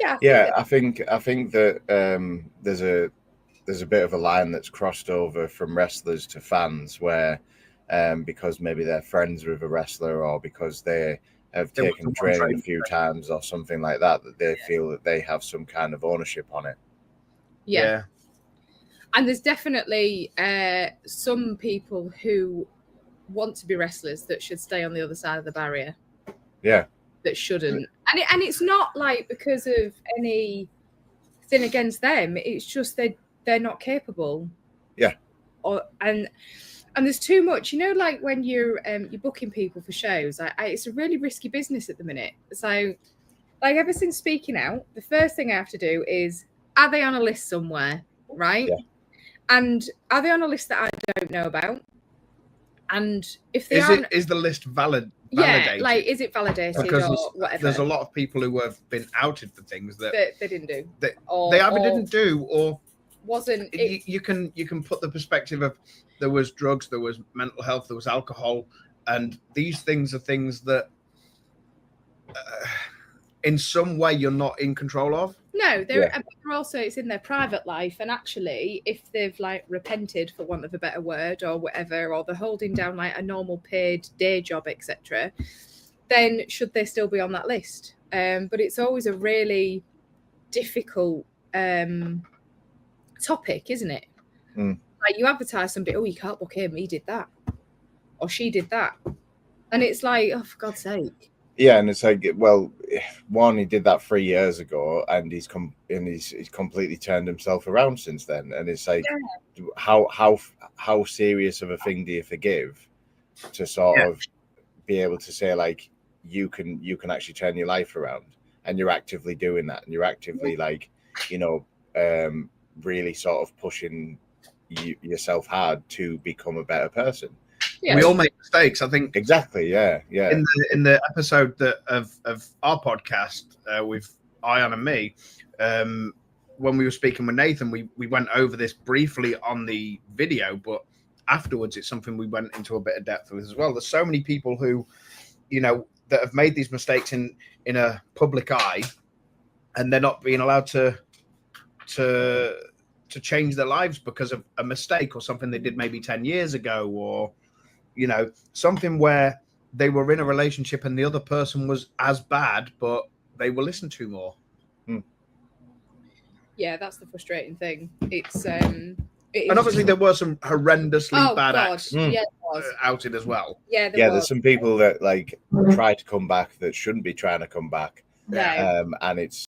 Yeah, I think that there's a bit of a line that's crossed over from wrestlers to fans where because maybe they're friends with a wrestler or because they have taken training a few times or something like that, that they feel that they have some kind of ownership on it. Yeah. And there's definitely some people who want to be wrestlers that should stay on the other side of the barrier. Yeah. That shouldn't. And it's not like because of anything against them. It's just they're not capable. Yeah. And there's too much, like when you're booking people for shows, it's a really risky business at the minute. So like ever since Speaking Out, the first thing I have to do is, are they on a list somewhere? Right. Yeah. And are they on a list that I don't know about? And if they aren't, is the list validated? Yeah, like is it validated because or whatever? There's a lot of people who have been outed for things that they didn't do. They either didn't do or wasn't. You can put the perspective of there was drugs, there was mental health, there was alcohol, and these things are things that in some way you're not in control of. No, they're also, it's in their private life, and actually if they've like repented, for want of a better word, or whatever, or they're holding down like a normal paid day job, etc., then should they still be on that list? But it's always a really difficult topic, isn't it? Like you advertise somebody, oh, you can't book him, he did that or she did that, and it's like, oh, for God's sake. Yeah, and it's like, well, one, he did that 3 years ago, and he's completely turned himself around since then. And it's like, how serious of a thing do you forgive to sort of be able to say like you can actually turn your life around, and you're actively doing that, and you're actively like, really sort of pushing yourself hard to become a better person. Yeah. We all make mistakes, I think. Exactly. Yeah. In the episode of our podcast with Ion and me, when we were speaking with Nathan, we went over this briefly on the video, but afterwards it's something we went into a bit of depth with as well. There's so many people who, that have made these mistakes in a public eye, and they're not being allowed to change their lives because of a mistake or something they did maybe 10 years ago, or something where they were in a relationship and the other person was as bad, but they were listened to more. Yeah, that's the frustrating thing. It's and obviously there were some horrendously bad acts outed as well. Yeah, there's some people that like try to come back that shouldn't be trying to come back. No. And it's